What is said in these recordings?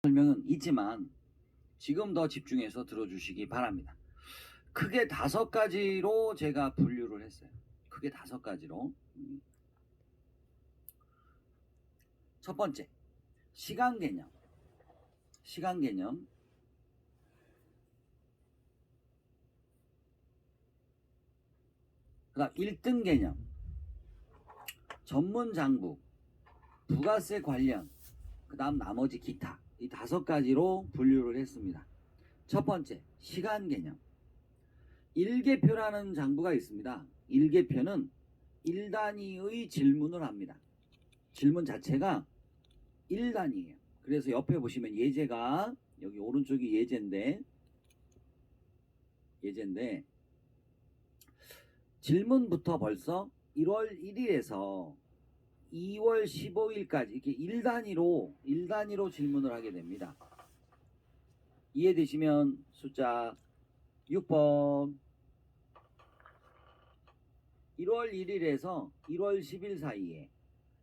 설명은 있지만 지금 더 집중해서 들어주시기 바랍니다. 크게 5가지로 제가 분류를 했어요. 크게 5가지로. 첫 번째, 시간 개념. 시간 개념. 그다음 1등 개념. 전문 장부. 부가세 관련. 그다음 나머지 기타. 이 5가지로 분류를 했습니다. 첫 번째, 시간 개념. 일개표라는 장부가 있습니다. 일개표는 1단위의 질문을 합니다. 질문 자체가 1단위예요. 그래서 옆에 보시면 예제가 여기 오른쪽이 예제인데 질문부터 벌써 1월 1일에서 2월 15일까지 이렇게 1단위로 질문을 하게 됩니다. 이해되시면 숫자 6번 1월 1일에서 1월 10일 사이에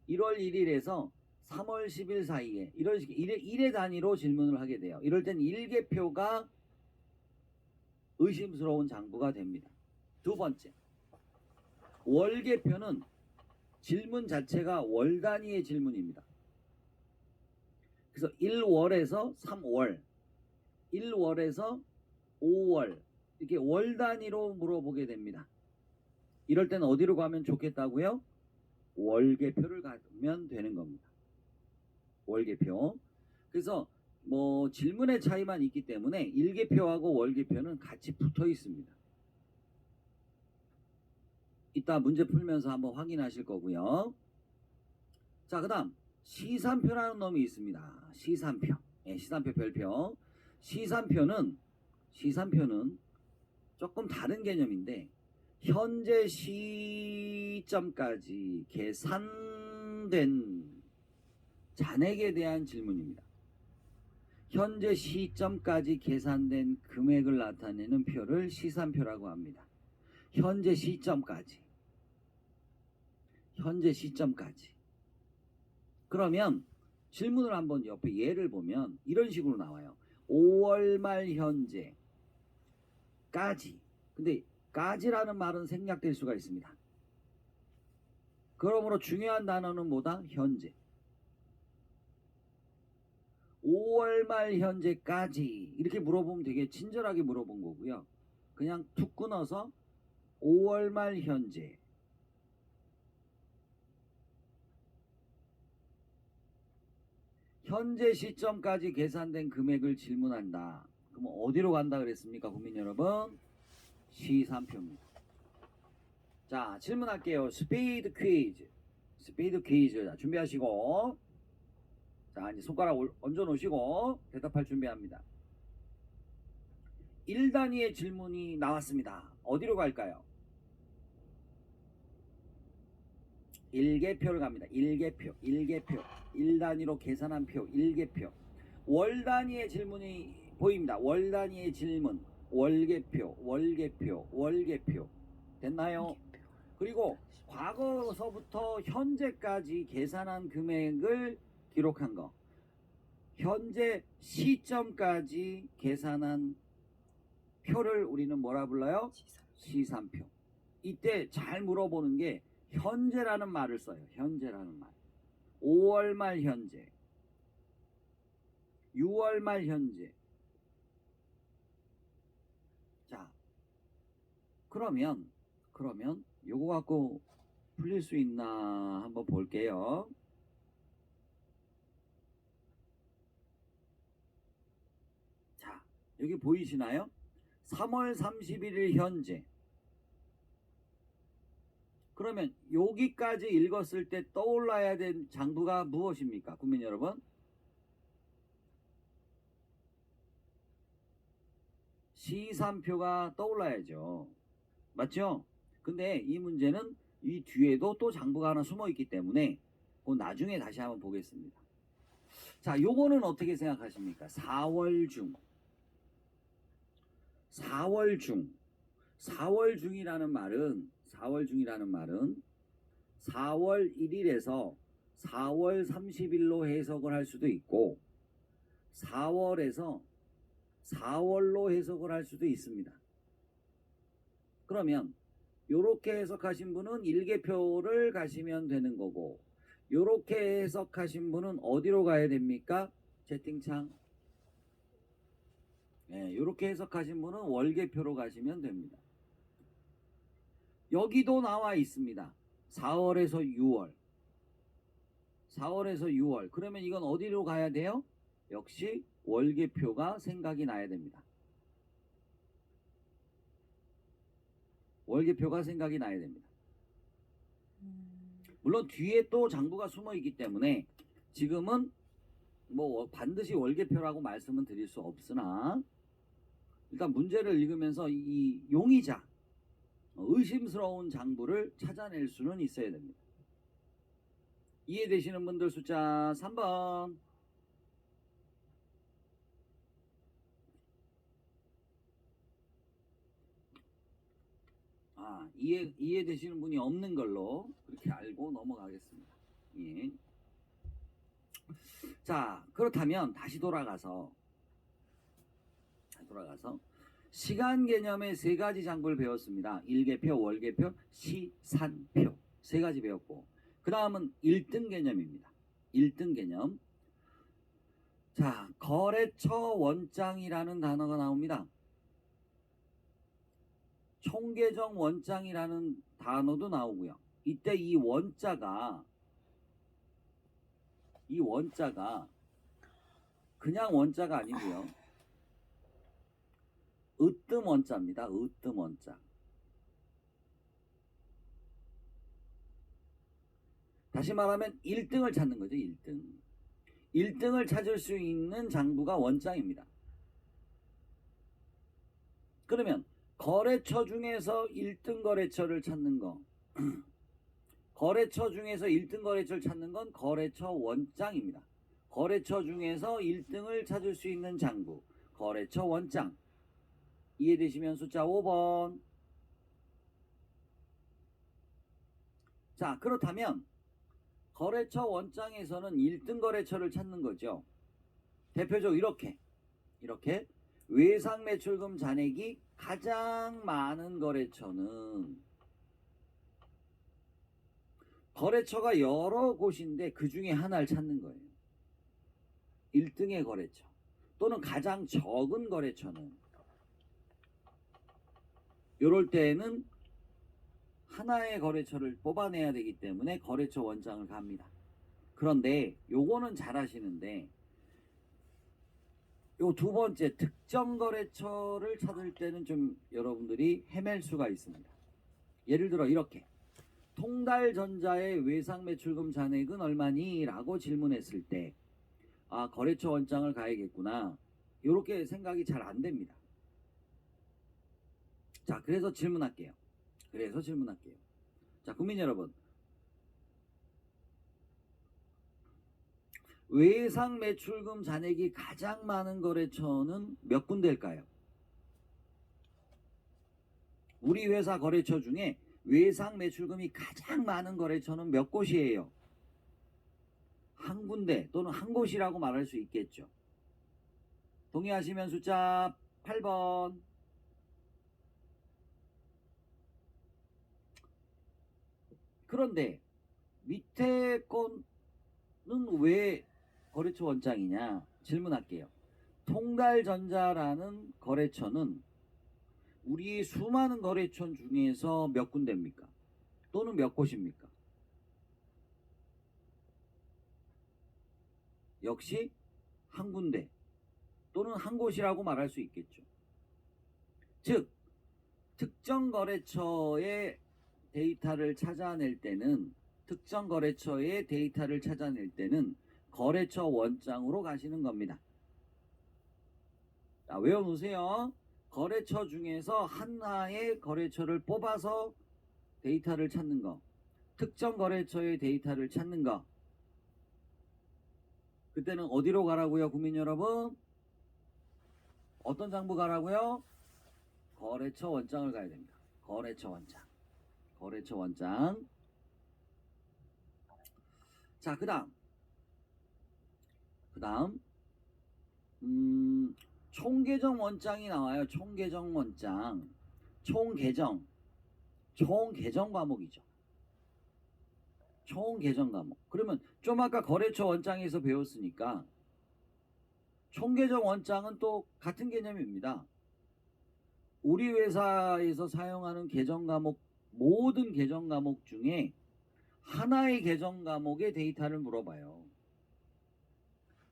1월 1일에서 3월 10일 사이에 이런 식의 1회 단위로 질문을 하게 돼요. 이럴 땐 일개표가 의심스러운 장부가 됩니다. 두 번째, 월개표는 질문 자체가 월 단위의 질문입니다. 그래서 1월에서 3월, 1월에서 5월 이렇게 월 단위로 물어보게 됩니다. 이럴 때는 어디로 가면 좋겠다고요? 월개표를 가면 되는 겁니다. 월개표. 그래서 뭐 질문의 차이만 있기 때문에 일개표하고 월개표는 같이 붙어 있습니다. 이따 문제 풀면서 한번 확인하실 거고요. 자, 그 다음 시산표라는 놈이 있습니다. 시산표. 네, 시산표 별표. 시산표는 조금 다른 개념인데 현재 시점까지 계산된 잔액에 대한 질문입니다. 현재 시점까지 계산된 금액을 나타내는 표를 시산표라고 합니다. 현재 시점까지. 그러면 질문을 한번 옆에 예를 보면 이런 식으로 나와요. 5월 말 현재까지. 근데 까지라는 말은 생략될 수가 있습니다. 그러므로 중요한 단어는 뭐다? 현재. 5월 말 현재까지 이렇게 물어보면 되게 친절하게 물어본 거고요. 그냥 툭 끊어서 5월 말 현재 시점까지 계산된 금액을 질문한다. 그럼 어디로 간다 그랬습니까, 국민 여러분? 시산표입니다. 자, 질문할게요. 스피드 퀴즈. 자, 준비하시고. 자, 이제 손가락 얹어 놓으시고 대답할 준비합니다. 1단위의 질문이 나왔습니다. 어디로 갈까요? 일개표를 갑니다. 일개표. 1단위로 계산한 표, 일개표. 월 단위의 질문이 보입니다. 월 단위의 질문. 월개표. 됐나요? 그리고 과거서부터 현재까지 계산한 금액을 기록한 거. 현재 시점까지 계산한 표를 우리는 뭐라 불러요? 시산표. 이때 잘 물어보는 게 현재라는 말을 써요. 현재라는 말. 5월 말 현재, 6월 말 현재. 자, 그러면 요거 갖고 풀릴 수 있나 한번 볼게요. 자, 여기 보이시나요? 3월 31일 현재. 그러면 여기까지 읽었을 때 떠올라야 될 장부가 무엇입니까? 국민 여러분? 시산표가 떠올라야죠. 맞죠? 근데 이 문제는 이 뒤에도 또 장부가 하나 숨어 있기 때문에 나중에 다시 한번 보겠습니다. 자, 요거는 어떻게 생각하십니까? 4월 중이라는 말은 4월 1일에서 4월 30일로 해석을 할 수도 있고 4월에서 4월로 해석을 할 수도 있습니다. 그러면 요렇게 해석하신 분은 일개표를 가시면 되는 거고, 요렇게 해석하신 분은 어디로 가야 됩니까? 채팅창. 네, 요렇게 해석하신 분은 월개표로 가시면 됩니다. 여기도 나와 있습니다. 4월에서 6월. 4월에서 6월. 그러면 이건 어디로 가야 돼요? 역시 월개표가 생각이 나야 됩니다. 월개표가 생각이 나야 됩니다. 물론 뒤에 또 장부가 숨어 있기 때문에 지금은 뭐 반드시 월개표라고 말씀은 드릴 수 없으나, 일단 문제를 읽으면서 이 용의자, 의심스러운 장부를 찾아낼 수는 있어야 됩니다. 이해되시는 분들 숫자 3번. 이해되시는 분이 없는 걸로 그렇게 알고 넘어가겠습니다. 예. 자, 그렇다면 다시 돌아가서 시간 개념의 세 가지 장부를 배웠습니다. 일개표, 월개표, 시산표 세 가지 배웠고, 그 다음은 1등 개념입니다. 1등 개념. 자, 거래처 원장이라는 단어가 나옵니다. 총계정 원장이라는 단어도 나오고요. 이때 이 원자가 그냥 원자가 아니고요. 으뜸 원자입니다. 으뜸 원자. 다시 말하면 1등을 찾는 거죠. 1등. 1등을 찾을 수 있는 장부가 원장입니다. 그러면 거래처 중에서 1등 거래처를 찾는 거, 거래처 중에서 1등 거래처를 찾는 건 거래처 원장입니다. 거래처 중에서 1등을 찾을 수 있는 장부, 거래처 원장. 이해되시면 숫자 5번. 자, 그렇다면 거래처 원장에서는 1등 거래처를 찾는 거죠. 대표적으로 이렇게 외상 매출금 잔액이 가장 많은 거래처는, 거래처가 여러 곳인데 그 중에 하나를 찾는 거예요. 1등의 거래처 또는 가장 적은 거래처는, 이럴 때는 하나의 거래처를 뽑아내야 되기 때문에 거래처 원장을 갑니다. 그런데 요거는 잘 하시는데, 요 두 번째 특정 거래처를 찾을 때는 좀 여러분들이 헤맬 수가 있습니다. 예를 들어 이렇게 통달전자의 외상 매출금 잔액은 얼마니? 라고 질문했을 때, 아, 거래처 원장을 가야겠구나, 이렇게 생각이 잘 안 됩니다. 자, 그래서 질문할게요. 자, 국민 여러분, 외상 매출금 잔액이 가장 많은 거래처는 몇 군데일까요? 우리 회사 거래처 중에 외상 매출금이 가장 많은 거래처는 몇 곳이에요? 한 군데 또는 한 곳이라고 말할 수 있겠죠. 동의하시면 숫자 8번. 그런데 밑에 거는 왜 거래처 원장이냐? 질문할게요. 통달전자라는 거래처는 우리 수많은 거래처 중에서 몇 군데입니까? 또는 몇 곳입니까? 역시 한 군데 또는 한 곳이라고 말할 수 있겠죠. 즉, 특정 거래처의 데이터를 찾아낼 때는 거래처 원장으로 가시는 겁니다. 자, 외워놓으세요. 거래처 중에서 하나의 거래처를 뽑아서 데이터를 찾는 거, 특정 거래처의 데이터를 찾는 거. 그때는 어디로 가라고요, 국민 여러분? 어떤 장부 가라고요? 거래처 원장을 가야 됩니다. 거래처 원장. 자, 그 다음 총계정 원장이 나와요. 총계정 원장. 총계정 과목이죠. 총계정 과목. 그러면 좀 아까 거래처 원장에서 배웠으니까 총계정 원장은 또 같은 개념입니다. 우리 회사에서 사용하는 계정 과목, 모든 계정 과목 중에 하나의 계정 과목의 데이터를 물어봐요.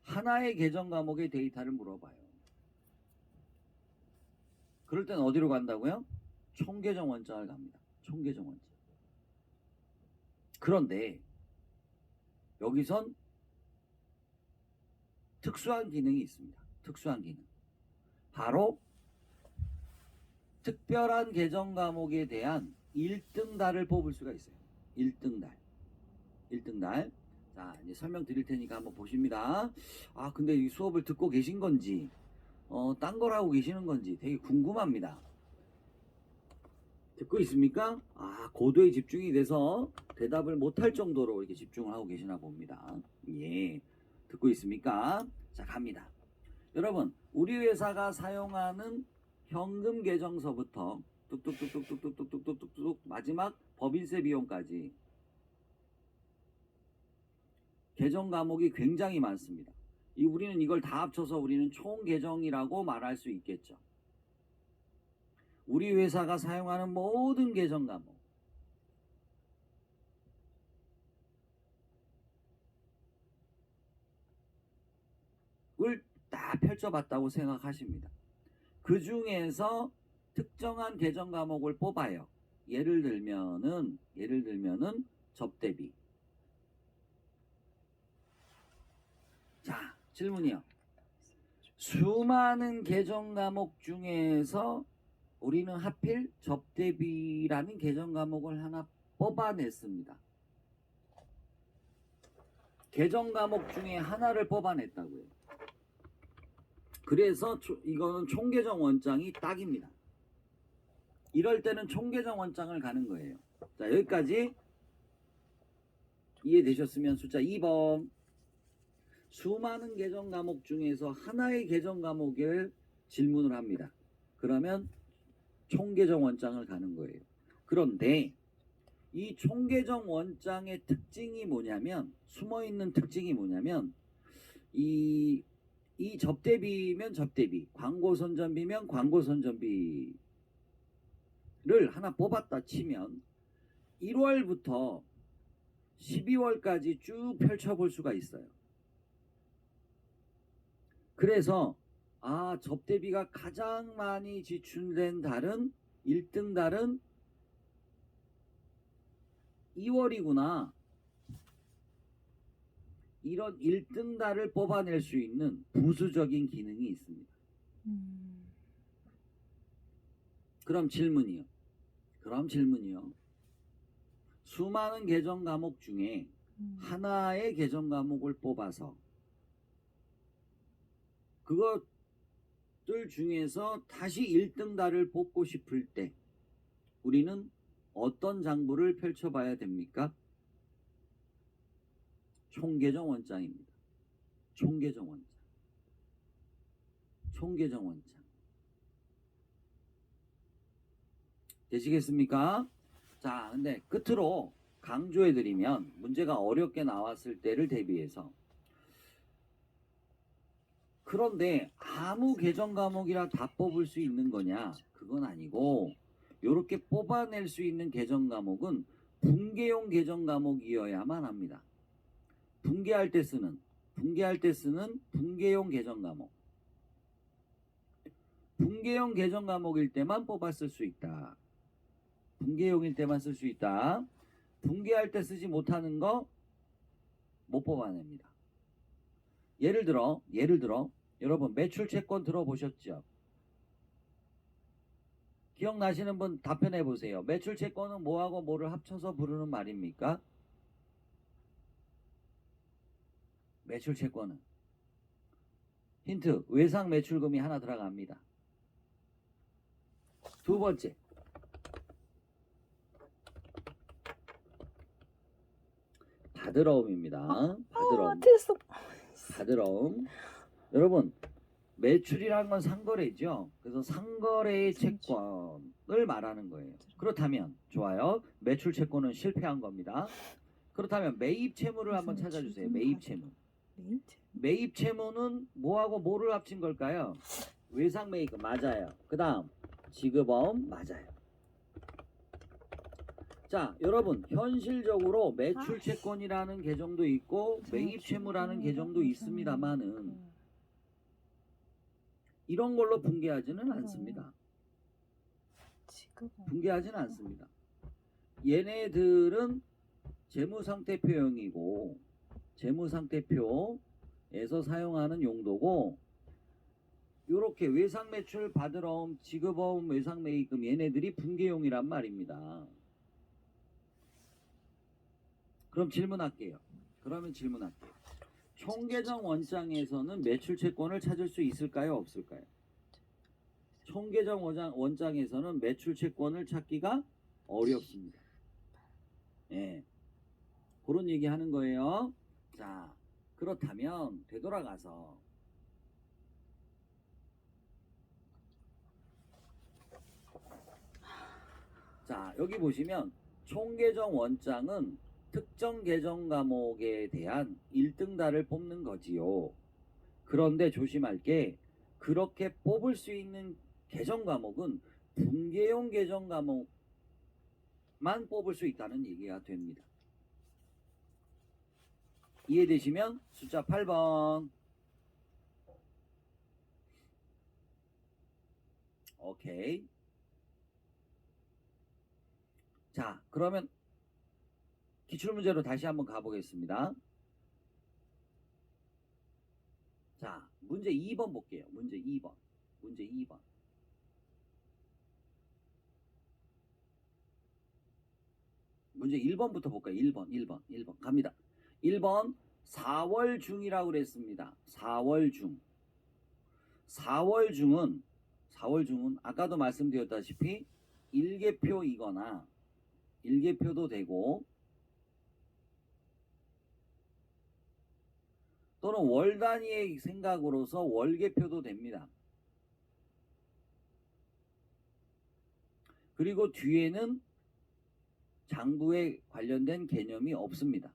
하나의 계정 과목의 데이터를 물어봐요. 그럴 땐 어디로 간다고요? 총계정 원장을 갑니다. 총계정 원장. 그런데 여기선 특수한 기능이 있습니다. 특수한 기능. 바로 특별한 계정 과목에 대한 1등달을 뽑을 수가 있어요. 1등달. 1등달. 자, 이제 설명드릴 테니까 한번 보십니다. 아, 근데 이 수업을 듣고 계신 건지, 딴 걸 하고 계시는 건지 되게 궁금합니다. 듣고 있습니까? 아, 고도의 집중이 돼서 대답을 못할 정도로 이렇게 집중을 하고 계시나 봅니다. 예. 듣고 있습니까? 자, 갑니다. 여러분, 우리 회사가 사용하는 현금 계정서부터 뚝뚝뚝뚝뚝뚝뚝뚝뚝뚝 마지막 법인세 비용까지 계정 과목이 굉장히 많습니다. 우리는 이걸 다 합쳐서 우리는 총 계정이라고 말할 수 있겠죠. 우리 회사가 사용하는 모든 계정 과목. 을 다 펼쳐봤다고 생각하십니다. 그 중에서 특정한 계정 과목을 뽑아요. 예를 들면은 접대비. 자, 질문이요. 수많은 계정 과목 중에서 우리는 하필 접대비라는 계정 과목을 하나 뽑아냈습니다. 계정 과목 중에 하나를 뽑아냈다고요. 그래서 이거는 총계정 원장이 딱입니다. 이럴 때는 총계정 원장을 가는 거예요. 자, 여기까지 이해되셨으면 숫자 2번. 수많은 계정 과목 중에서 하나의 계정 과목을 질문을 합니다. 그러면 총계정 원장을 가는 거예요. 그런데 이 총계정 원장의 특징이 뭐냐면, 숨어있는 특징이 뭐냐면, 이 접대비면 접대비, 광고 선전비면 광고 선전비를 하나 뽑았다 치면 1월부터 12월까지 쭉 펼쳐볼 수가 있어요. 그래서 접대비가 가장 많이 지출된 달은 1등 달은 2월이구나. 이런 1등 달을 뽑아낼 수 있는 부수적인 기능이 있습니다. 그럼 질문이요. 수많은 계정 과목 중에 하나의 계정 과목을 뽑아서 그것들 중에서 다시 1등 달을 뽑고 싶을 때 우리는 어떤 장부를 펼쳐봐야 됩니까? 총계정 원장입니다. 총계정 원장. 되시겠습니까? 자, 근데 끝으로 강조해드리면 문제가 어렵게 나왔을 때를 대비해서, 그런데 아무 계정 과목이라 다 뽑을 수 있는 거냐? 그건 아니고, 이렇게 뽑아낼 수 있는 계정 과목은 분계용 계정 과목이어야만 합니다. 분계할 때 쓰는 분계용 계정 과목. 분계용 계정 과목일 때만 뽑았을 수 있다. 분계용일 때만 쓸 수 있다. 분계할 때 쓰지 못하는 거 못 뽑아냅니다. 예를 들어 여러분 매출 채권 들어보셨죠? 기억나시는 분 답변해 보세요. 매출 채권은 뭐하고 뭐를 합쳐서 부르는 말입니까? 매출 채권은 힌트, 외상 매출금이 하나 들어갑니다. 두 번째, 바드러움입니다. 바드러움. 여러분, 매출이라는 건 상거래죠. 그래서 상거래의 채권을 말하는 거예요. 그렇다면 좋아요. 매출 채권은 실패한 겁니다. 그렇다면 매입 채무를 한번 찾아주세요. 매입 채무. 매입 채무는 뭐하고 뭐를 합친 걸까요? 외상 매입금 맞아요. 그 다음 지급어음 맞아요. 자, 여러분 현실적으로 매출 채권이라는 계정도 있고 매입 채무라는 계정도 있습니다만은 이런 걸로 분개하지는 않습니다. 분개하지는 않습니다. 얘네들은 재무상태표용이고 재무상태표에서 사용하는 용도고 요렇게 외상매출 받으러옴 지급어음 외상매입금 얘네들이 분개용이란 말입니다. 그럼 질문할게요. 총계정 원장에서는 매출 채권을 찾을 수 있을까요? 없을까요? 총계정 원장에서는 매출 채권을 찾기가 어렵습니다. 예. 그런 얘기 하는 거예요. 자, 그렇다면 되돌아가서 자, 여기 보시면 총계정 원장은 특정 계정 과목에 대한 1등달을 뽑는 거지요. 그런데 조심할 게 그렇게 뽑을 수 있는 계정 과목은 분개용 계정 과목만 뽑을 수 있다는 얘기가 됩니다. 이해되시면 숫자 8번. 오케이. 자, 그러면 기출문제로 다시 한번 가보겠습니다. 자, 문제 2번 볼게요. 문제 2번. 문제 1번부터 볼까요? 1번. 갑니다. 1번 4월 중이라고 그랬습니다. 4월 중. 4월 중은 아까도 말씀드렸다시피 일개표이거나 일개표도 되고 또는 월 단위의 생각으로서 월개표도 됩니다. 그리고 뒤에는 장부에 관련된 개념이 없습니다.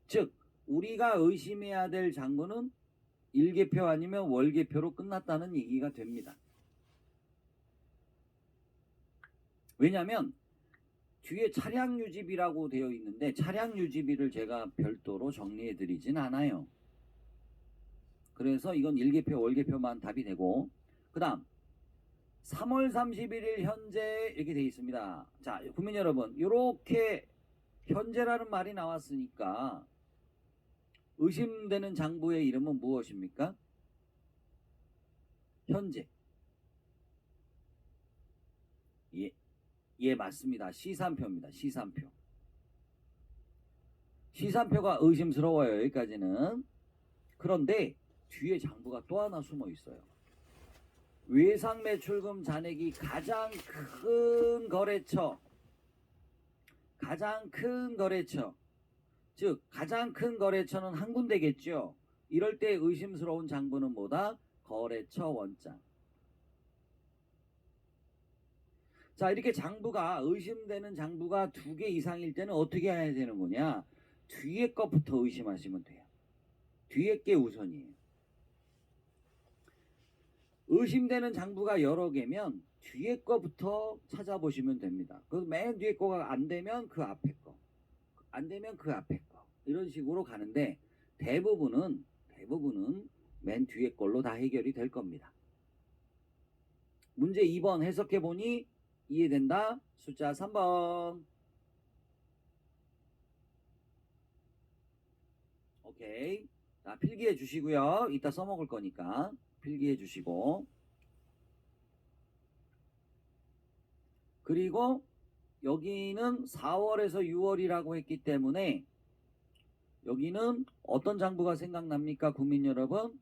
즉 우리가 의심해야 될 장부는 일개표 아니면 월개표로 끝났다는 얘기가 됩니다. 왜냐하면 뒤에 차량유지비라고 되어 있는데 차량유지비를 제가 별도로 정리해 드리진 않아요. 그래서 이건 일개표 월개표만 답이 되고 그 다음 3월 31일 현재 이렇게 되어 있습니다. 자, 국민 여러분 이렇게 현재라는 말이 나왔으니까 의심되는 장부의 이름은 무엇입니까? 현재. 예, 맞습니다. 시산표입니다. 시산표가 의심스러워요. 여기까지는. 그런데 뒤에 장부가 또 하나 숨어 있어요. 외상매출금 잔액이 가장 큰 거래처, 즉 가장 큰 거래처는 한 군데겠죠. 이럴 때 의심스러운 장부는 뭐다? 거래처 원장. 자, 이렇게 장부가 의심되는 장부가 2개 이상일 때는 어떻게 해야 되는 거냐? 뒤에 것부터 의심하시면 돼요. 뒤에 게 우선이에요. 의심되는 장부가 여러 개면 뒤에 거부터 찾아보시면 됩니다. 그 맨 뒤에 거가 안 되면 그 앞에 거, 안 되면 그 앞에 거 이런 식으로 가는데 대부분은 맨 뒤에 걸로 다 해결이 될 겁니다. 문제 2번 해석해 보니 이해된다? 숫자 3번. 오케이. 자, 필기해 주시고요. 이따 써먹을 거니까 필기해 주시고. 그리고 여기는 4월에서 6월이라고 했기 때문에 여기는 어떤 장부가 생각납니까? 국민 여러분?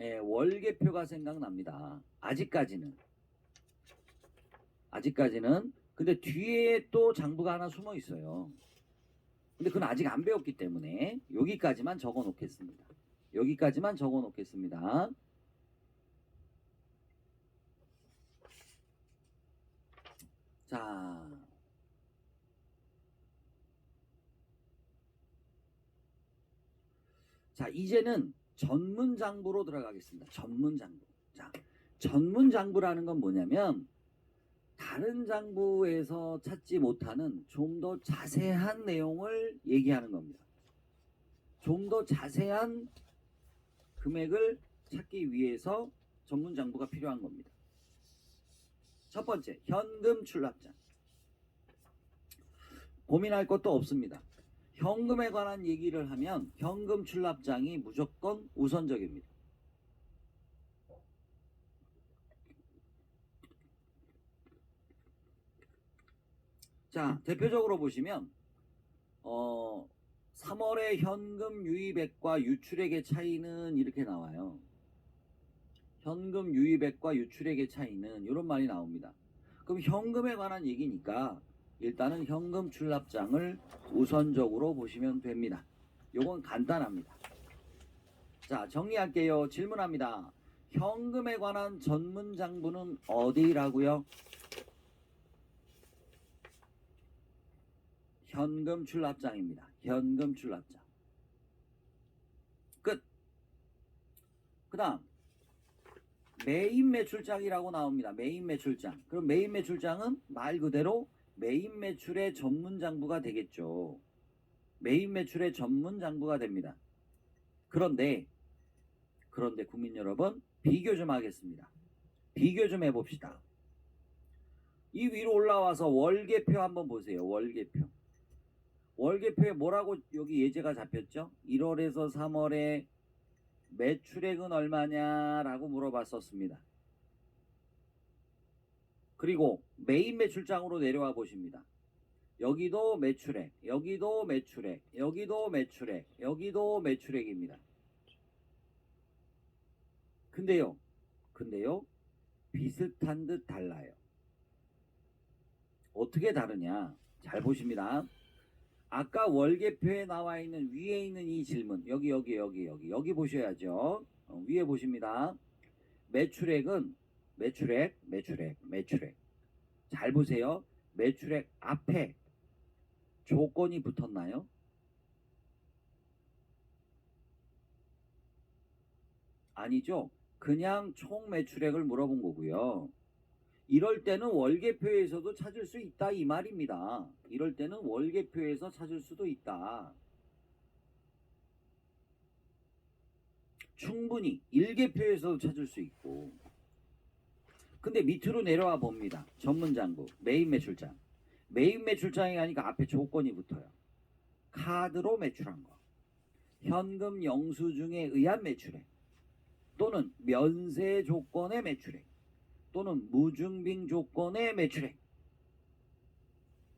예, 월계표가 생각납니다. 아직까지는. 근데 뒤에 또 장부가 하나 숨어 있어요. 근데 그건 아직 안 배웠기 때문에 여기까지만 적어 놓겠습니다. 여기까지만 적어 놓겠습니다. 자, 이제는 전문장부로 들어가겠습니다. 전문장부. 자, 전문장부라는 건 뭐냐면 다른 장부에서 찾지 못하는 좀 더 자세한 내용을 얘기하는 겁니다. 좀 더 자세한 금액을 찾기 위해서 전문장부가 필요한 겁니다. 첫 번째, 현금 출납장. 고민할 것도 없습니다. 현금에 관한 얘기를 하면 현금 출납장이 무조건 우선적입니다. 자, 대표적으로 보시면 3월의 현금 유입액과 유출액의 차이는 이렇게 나와요. 현금 유입액과 유출액의 차이는 이런 말이 나옵니다. 그럼 현금에 관한 얘기니까 일단은 현금 출납장을 우선적으로 보시면 됩니다. 요건 간단합니다. 자, 정리할게요. 질문합니다. 현금에 관한 전문 장부는 어디라고요? 현금 출납장입니다. 현금 출납장. 끝. 그 다음 메인 매출장이라고 나옵니다. 메인 매출장. 그럼 메인 매출장은 말 그대로 메인 매출의 전문 장부가 되겠죠. 메인 매출의 전문 장부가 됩니다. 그런데 국민 여러분, 비교 좀 하겠습니다. 비교 좀 해봅시다. 이 위로 올라와서 월계표 한번 보세요. 월계표. 월계표에 뭐라고 여기 예제가 잡혔죠? 1월에서 3월에 매출액은 얼마냐라고 물어봤었습니다. 그리고 메인 매출장으로 내려와 보십니다. 여기도 매출액, 여기도 매출액, 여기도 매출액, 여기도 매출액입니다. 근데요, 비슷한 듯 달라요. 어떻게 다르냐? 잘 보십니다. 아까 월계표에 나와 있는 위에 있는 이 질문, 여기 보셔야죠. 위에 보십니다. 매출액은 매출액. 잘 보세요. 매출액 앞에 조건이 붙었나요? 아니죠. 그냥 총 매출액을 물어본 거고요. 이럴 때는 월계표에서도 찾을 수 있다 이 말입니다. 이럴 때는 월계표에서 찾을 수도 있다. 충분히 일계표에서도 찾을 수 있고. 근데 밑으로 내려와 봅니다. 전문장부, 메인 매출장. 메인 매출장이 아니까 앞에 조건이 붙어요. 카드로 매출한 거, 현금 영수증에 의한 매출액, 또는 면세 조건의 매출액, 또는 무증빙 조건의 매출액.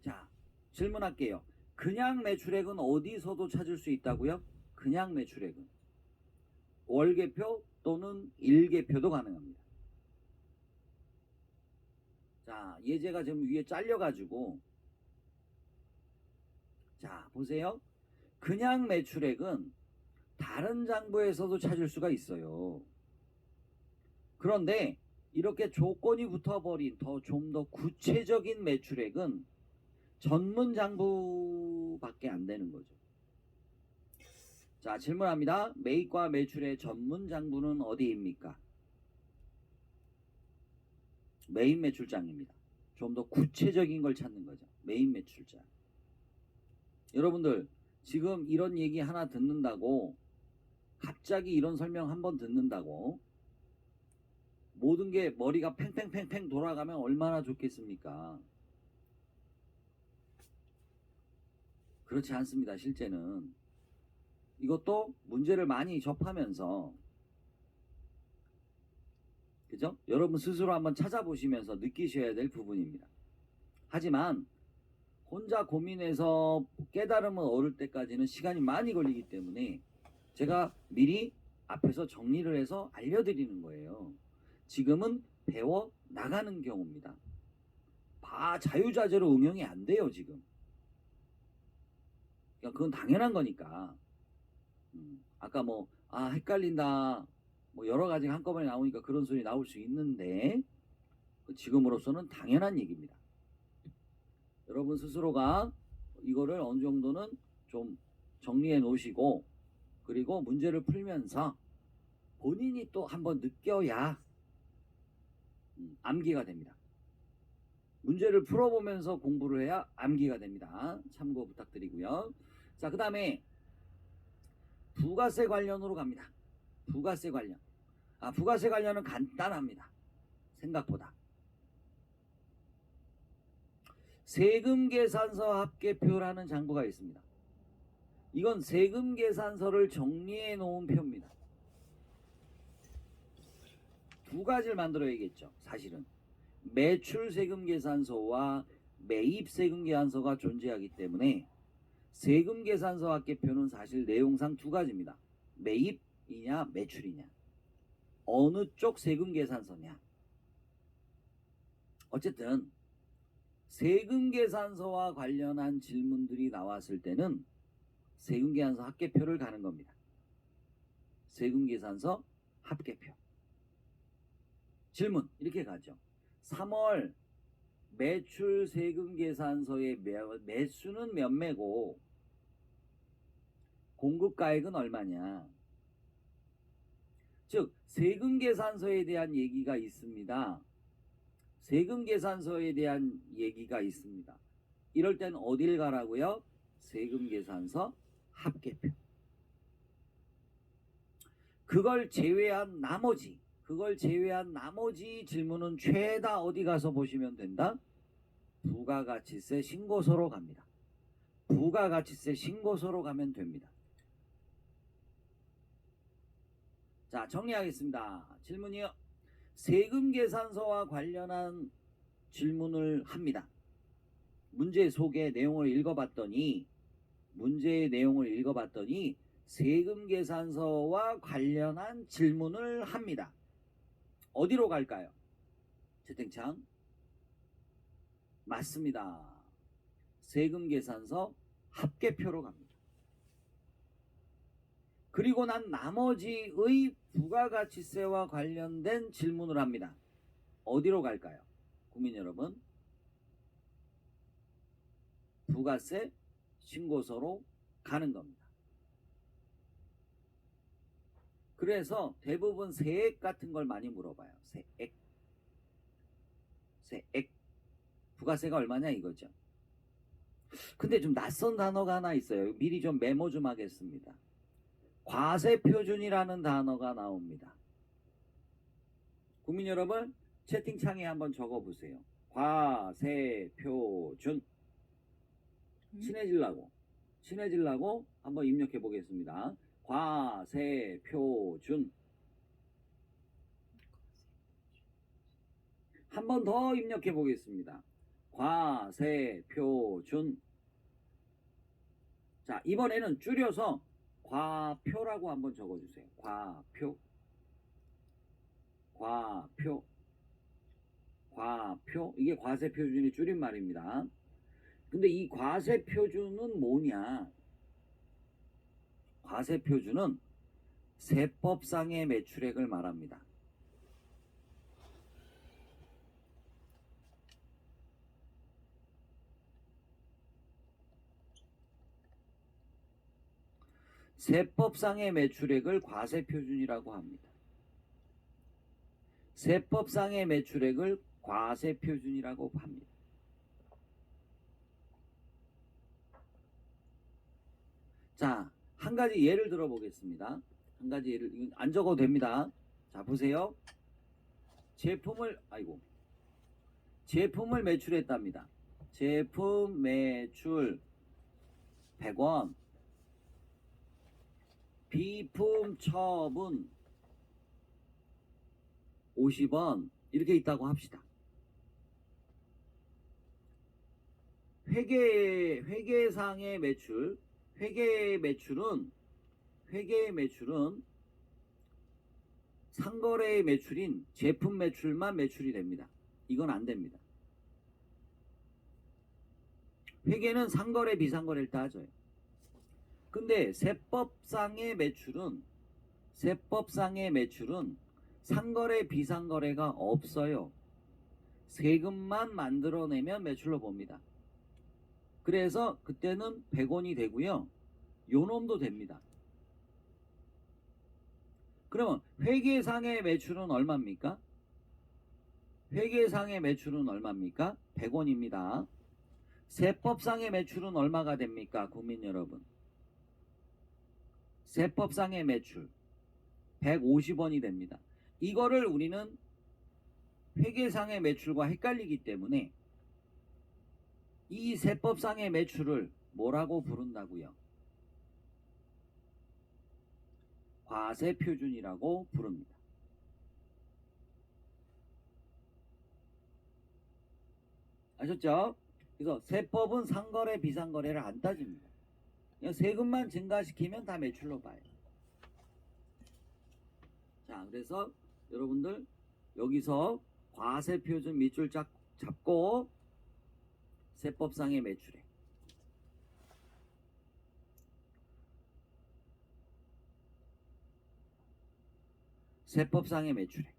자, 질문할게요. 그냥 매출액은 어디서도 찾을 수 있다고요? 그냥 매출액은 월계표 또는 일계표도 가능합니다. 자, 예제가 지금 위에 잘려가지고, 자, 보세요. 그냥 매출액은 다른 장부에서도 찾을 수가 있어요. 그런데 이렇게 조건이 붙어버린 좀 더 구체적인 매출액은 전문 장부밖에 안 되는 거죠. 자, 질문합니다. 매입과 매출의 전문 장부는 어디입니까? 메인 매출장입니다. 좀 더 구체적인 걸 찾는 거죠. 메인 매출장. 여러분들 지금 이런 얘기 하나 듣는다고, 갑자기 이런 설명 한번 듣는다고 모든 게 머리가 팽팽팽팽 돌아가면 얼마나 좋겠습니까? 그렇지 않습니다. 실제는 이것도 문제를 많이 접하면서, 그죠? 여러분 스스로 한번 찾아보시면서 느끼셔야 될 부분입니다. 하지만 혼자 고민해서 깨달음을 얻을 때까지는 시간이 많이 걸리기 때문에 제가 미리 앞에서 정리를 해서 알려드리는 거예요. 지금은 배워 나가는 경우입니다. 자유자재로 응용이 안 돼요, 지금. 그러니까 그건 당연한 거니까. 아까 뭐 헷갈린다 뭐 여러 가지가 한꺼번에 나오니까 그런 소리 나올 수 있는데 지금으로서는 당연한 얘기입니다. 여러분 스스로가 이거를 어느 정도는 좀 정리해 놓으시고 그리고 문제를 풀면서 본인이 또 한번 느껴야 암기가 됩니다. 문제를 풀어보면서 공부를 해야 암기가 됩니다. 참고 부탁드리고요. 자, 그 다음에 부가세 관련으로 갑니다. 부가세 관련. 부가세 관련은 간단합니다. 생각보다. 세금계산서 합계표라는 장부가 있습니다. 이건 세금계산서를 정리해 놓은 표입니다. 두 가지를 만들어야겠죠. 사실은 매출세금계산서와 매입세금계산서가 존재하기 때문에 세금계산서 합계표는 사실 내용상 두 가지입니다. 매입이냐 매출이냐, 어느 쪽 세금계산서냐. 어쨌든 세금계산서와 관련한 질문들이 나왔을 때는 세금계산서 합계표를 가는 겁니다. 세금계산서 합계표. 질문 이렇게 가죠. 3월 매출 세금계산서의 매수는 몇 매고 공급가액은 얼마냐. 즉 세금계산서에 대한 얘기가 있습니다. 세금계산서에 대한 얘기가 있습니다. 이럴 땐 어딜 가라고요? 세금계산서 합계표. 그걸 제외한 나머지 질문은 죄다 어디 가서 보시면 된다? 부가가치세 신고서로 갑니다. 부가가치세 신고서로 가면 됩니다. 자, 정리하겠습니다. 질문이요. 세금계산서와 관련한 질문을 합니다. 문제 속의 내용을 읽어봤더니 세금계산서와 관련한 질문을 합니다. 어디로 갈까요? 채팅창. 맞습니다. 세금계산서 합계표로 갑니다. 그리고 난 나머지의 부가가치세와 관련된 질문을 합니다. 어디로 갈까요? 국민 여러분, 부가세 신고서로 가는 겁니다. 그래서 대부분 세액 같은 걸 많이 물어봐요. 세액. 부가세가 얼마냐 이거죠. 근데 좀 낯선 단어가 하나 있어요. 미리 좀 메모 좀 하겠습니다. 과세표준이라는 단어가 나옵니다. 국민 여러분, 채팅창에 한번 적어보세요. 과세표준. 친해지려고 한번 입력해 보겠습니다. 과세표준. 한 번 더 입력해 보겠습니다. 과세표준. 자, 이번에는 줄여서 과표라고 한번 적어주세요. 과표. 이게 과세표준이 줄임말입니다. 근데 이 과세표준은 뭐냐? 과세표준은 세법상의 매출액을 말합니다. 세법상의 매출액을 과세표준이라고 합니다. 세법상의 매출액을 과세표준이라고 합니다. 자, 한 가지 예를 들어 보겠습니다. 한 가지 예를, 안 적어도 됩니다. 자, 보세요. 제품을 매출했답니다. 제품 매출 100원. 비품 처분 50원 이렇게 있다고 합시다. 회계상의 매출, 회계의 매출은 상거래의 매출인 제품 매출만 매출이 됩니다. 이건 안 됩니다. 회계는 상거래 비상거래를 따져요. 근데 세법상의 매출은 상거래 비상거래가 없어요. 세금만 만들어내면 매출로 봅니다. 그래서 그때는 100원이 되고요. 요놈도 됩니다. 그러면 회계상의 매출은 얼마입니까? 회계상의 매출은 얼마입니까? 100원입니다. 세법상의 매출은 얼마가 됩니까? 국민 여러분. 세법상의 매출 150원이 됩니다. 이거를 우리는 회계상의 매출과 헷갈리기 때문에 이 세법상의 매출을 뭐라고 부른다고요? 과세표준이라고 부릅니다. 아셨죠? 그래서 세법은 상거래 비상거래를 안 따집니다. 그냥 세금만 증가시키면 다 매출로 봐요. 자, 그래서 여러분들 여기서 과세표준 밑줄 잡고 세법상의 매출액. 세법상의 매출액.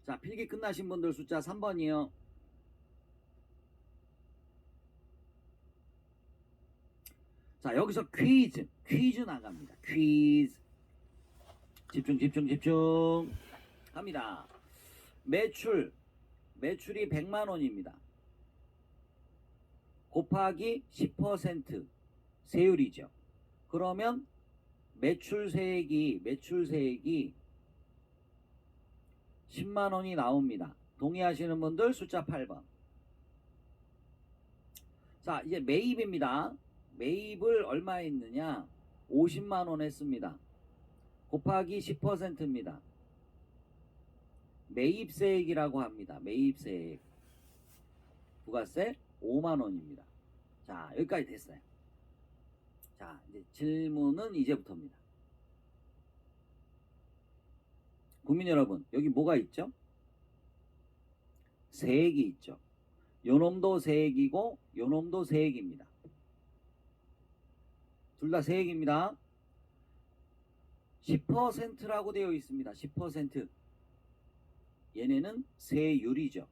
자, 필기 끝나신 분들 숫자 3번이요. 자, 여기서 퀴즈 나갑니다. 퀴즈. 집중 합니다. 매출이 100만원입니다. 곱하기 10% 세율이죠. 그러면 매출세액이 10만원이 나옵니다. 동의하시는 분들 숫자 8번. 자, 이제 매입입니다. 매입을 얼마 했느냐? 50만원 했습니다. 곱하기 10%입니다. 매입세액이라고 합니다. 매입세액. 부가세 5만원입니다. 자, 여기까지 됐어요. 자, 이제 질문은 이제부터입니다. 국민 여러분, 여기 뭐가 있죠? 세액이 있죠. 요놈도 세액이고 요놈도 세액입니다. 둘 다 세액입니다. 10%라고 되어 있습니다. 10%. 얘네는 세율이죠.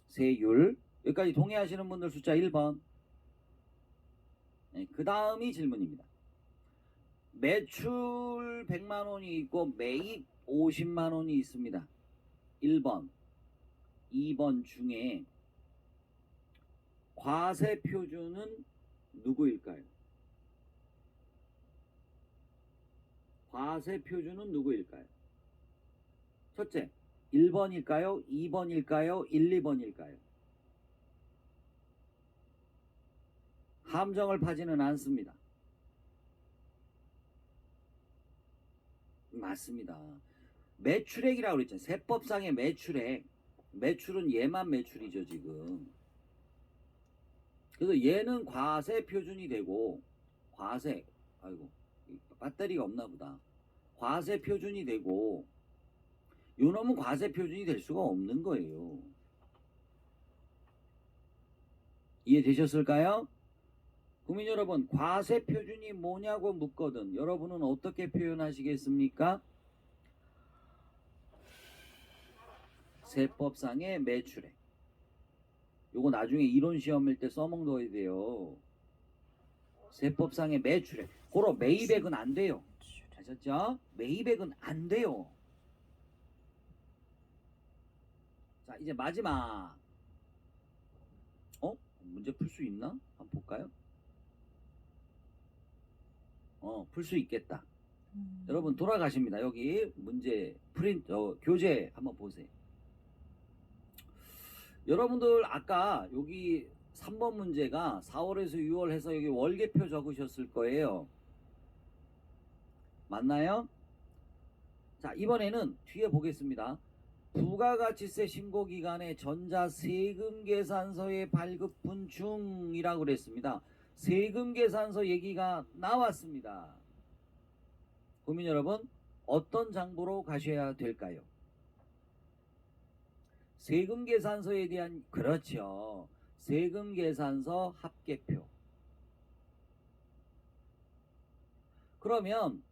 세율. 여기까지 동의하시는 분들 숫자 1번. 네, 그 다음이 질문입니다. 매출 100만원이 있고 매입 50만원이 있습니다. 1번, 2번 중에 과세 표준은 누구일까요? 과세 표준은 누구일까요? 첫째, 1번일까요? 2번일까요? 1, 2번일까요? 함정을 파지는 않습니다. 맞습니다. 매출액이라고 그랬잖아요. 세법상의 매출액. 매출은 얘만 매출이죠, 지금. 그래서 얘는 과세 표준이 되고, 과세, 아이고, 배터리가 없나 보다. 과세 표준이 되고, 요놈은 과세 표준이 될 수가 없는 거예요. 이해되셨을까요? 국민 여러분, 과세 표준이 뭐냐고 묻거든. 여러분은 어떻게 표현하시겠습니까? 세법상의 매출액. 요거 나중에 이론 시험일 때 써먹어야 돼요. 세법상의 매출액. 고로 매입액은 안 돼요. 아셨죠? 매입액은 안 돼요. 자, 이제 마지막. 문제 풀 수 있나? 한번 볼까요? 풀 수 있겠다. 여러분 돌아가십니다. 여기 문제 교재 한번 보세요. 여러분들 아까 여기 3번 문제가 4월에서 6월 해서 여기 월계표 적으셨을 거예요. 맞나요? 자, 이번에는 뒤에 보겠습니다. 부가가치세 신고기간에 전자세금계산서의 발급분 중이라고 그랬습니다. 세금계산서 얘기가 나왔습니다. 국민 여러분, 어떤 장부로 가셔야 될까요? 세금 계산서에 대한 그렇죠. 세금 계산서 합계표. 그러면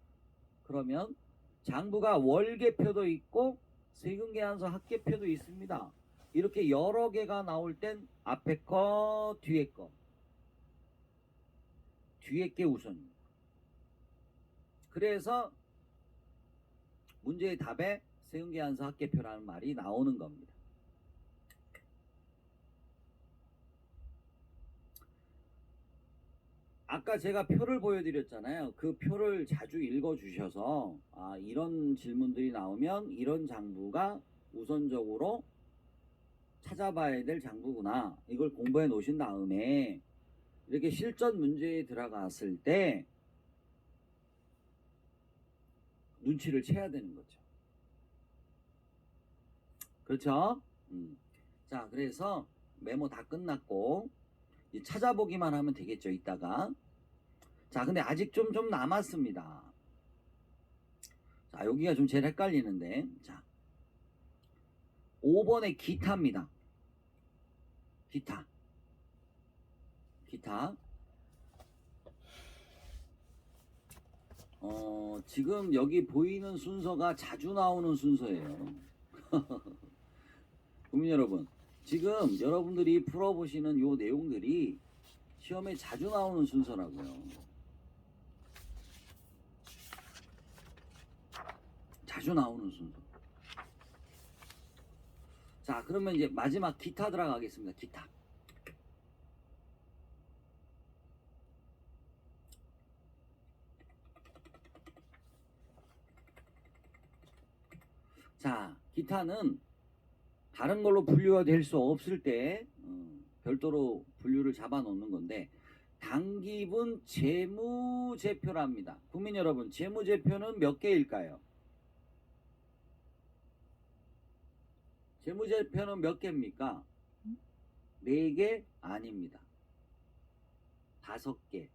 장부가 월계표도 있고 세금 계산서 합계표도 있습니다. 이렇게 여러 개가 나올 땐 앞에 거, 뒤에 거. 뒤에 게 우선입니다. 그래서 문제의 답에 세금 계산서 합계표라는 말이 나오는 겁니다. 아까 제가 표를 보여드렸잖아요. 그 표를 자주 읽어주셔서 이런 질문들이 나오면 이런 장부가 우선적으로 찾아봐야 될 장부구나. 이걸 공부해 놓으신 다음에 이렇게 실전 문제에 들어갔을 때 눈치를 채야 되는 거죠. 그렇죠? 자, 그래서 메모 다 끝났고 이제 찾아보기만 하면 되겠죠, 이따가. 자, 근데 아직 좀 남았습니다. 자, 여기가 좀 제일 헷갈리는데. 자, 5번의 기타입니다. 기타. 지금 여기 보이는 순서가 자주 나오는 순서예요. 국민 여러분, 지금 여러분들이 풀어보시는 요 내용들이 시험에 자주 나오는 순서라고요. 자주 나오는 순서. 자, 그러면 이제 마지막 기타 들어가겠습니다. 기타. 자, 기타는 다른 걸로 분류가 될 수 없을 때 별도로 분류를 잡아 놓는 건데 당기분 재무제표랍니다. 국민 여러분, 재무제표는 몇 개일까요? 재무제표는 몇 개입니까? 4개? 아닙니다. 5개.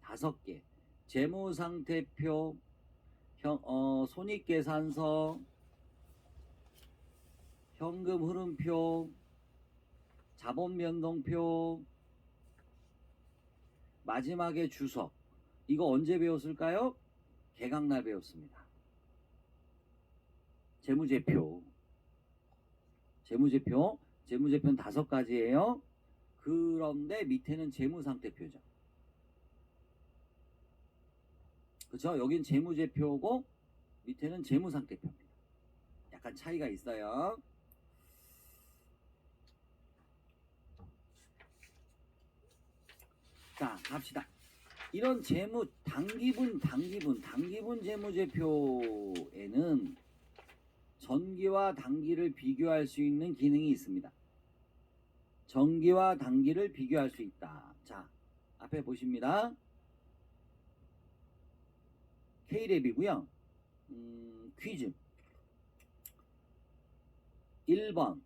5개. 재무상태표, 손익계산서, 현금 흐름표, 자본변동표, 마지막에 주석. 이거 언제 배웠을까요? 개강날 배웠습니다. 재무제표는 5가지예요. 그런데 밑에는 재무상태표죠. 그렇죠? 여긴 재무제표고 밑에는 재무상태표입니다. 약간 차이가 있어요. 자, 갑시다. 이런 당기분 재무제표에는 전기와 단기를 비교할 수 있는 기능이 있습니다. 전기와 단기를 비교할 수 있다. 자, 앞에 보십니다. K랩이고요. 퀴즈. 1번,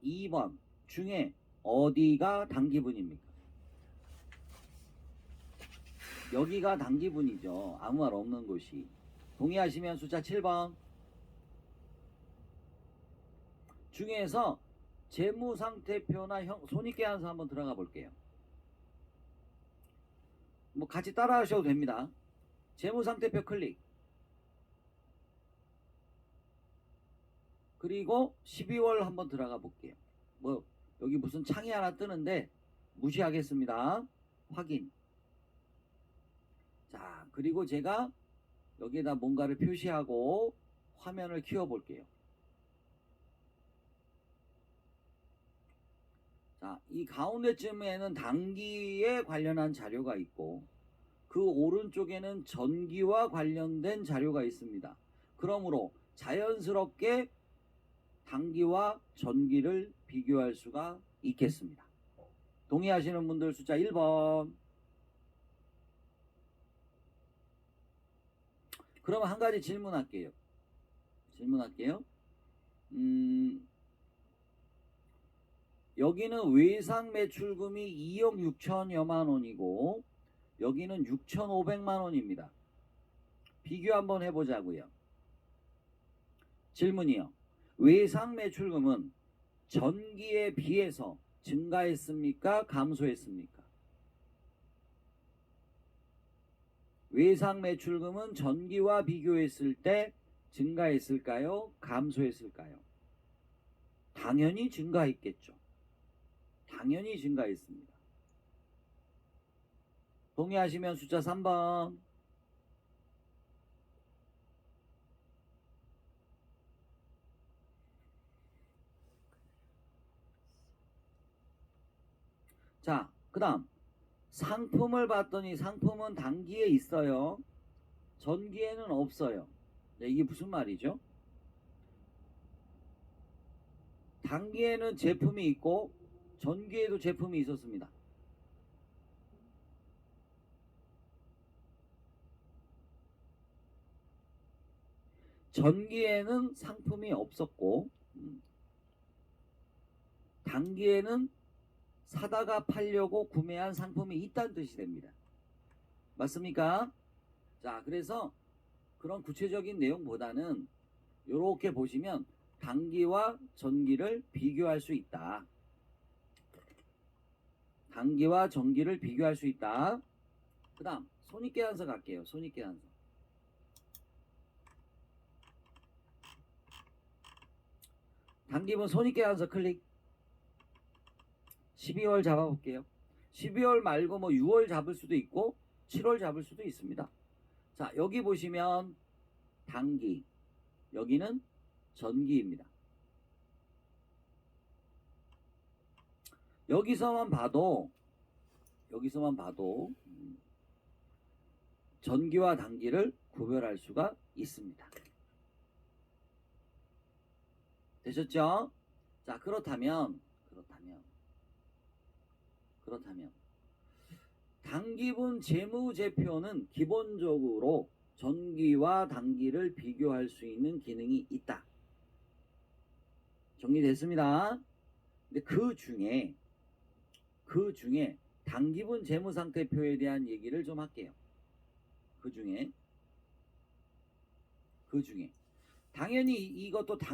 2번 중에 어디가 단기분입니까? 여기가 단기분이죠. 아무 말 없는 곳이. 동의하시면 숫자 7번. 중에서 재무상태표나 손익계산서 한번 들어가 볼게요. 뭐 같이 따라 하셔도 됩니다. 재무상태표 클릭. 그리고 12월 한번 들어가 볼게요. 뭐 여기 무슨 창이 하나 뜨는데 무시하겠습니다. 확인. 자, 그리고 제가 여기에다 뭔가를 표시하고 화면을 키워 볼게요. 자, 이 가운데쯤에는 단기에 관련한 자료가 있고 그 오른쪽에는 전기와 관련된 자료가 있습니다. 그러므로 자연스럽게 단기와 전기를 비교할 수가 있겠습니다. 동의하시는 분들 숫자 1번. 그러면 한 가지 질문할게요. 여기는 외상 매출금이 2억 6천여만 원이고 여기는 6,500만 원입니다. 비교 한번 해보자고요. 질문이요. 외상 매출금은 전기에 비해서 증가했습니까? 감소했습니까? 외상 매출금은 전기와 비교했을 때 증가했을까요? 감소했을까요? 당연히 증가했겠죠. 당연히 증가했습니다. 동의하시면 숫자 3번. 자, 그 다음 상품을 봤더니 상품은 단기에 있어요. 전기에는 없어요. 네, 이게 무슨 말이죠? 단기에는 제품이 있고 전기에도 제품이 있었습니다. 전기에는 상품이 없었고 단기에는 사다가 팔려고 구매한 상품이 있다는 뜻이 됩니다. 맞습니까? 자, 그래서 그런 구체적인 내용보다는 이렇게 보시면 단기와 전기를 비교할 수 있다. 단기와 전기를 비교할 수 있다. 그 다음 손익계산서 갈게요. 손익계산서. 단기분 손익계산서 클릭. 12월 잡아볼게요. 12월 말고 뭐 6월 잡을 수도 있고 7월 잡을 수도 있습니다. 자, 여기 보시면 단기, 여기는 전기입니다. 여기서만 봐도 전기와 단기를 구별할 수가 있습니다. 되셨죠? 자, 그렇다면 단기분 재무제표는 기본적으로 전기와 단기를 비교할 수 있는 기능이 있다. 정리됐습니다. 근데 그 중에 단기분 재무상태표에 대한 얘기를 좀 할게요. 그 중에 당연히 이것도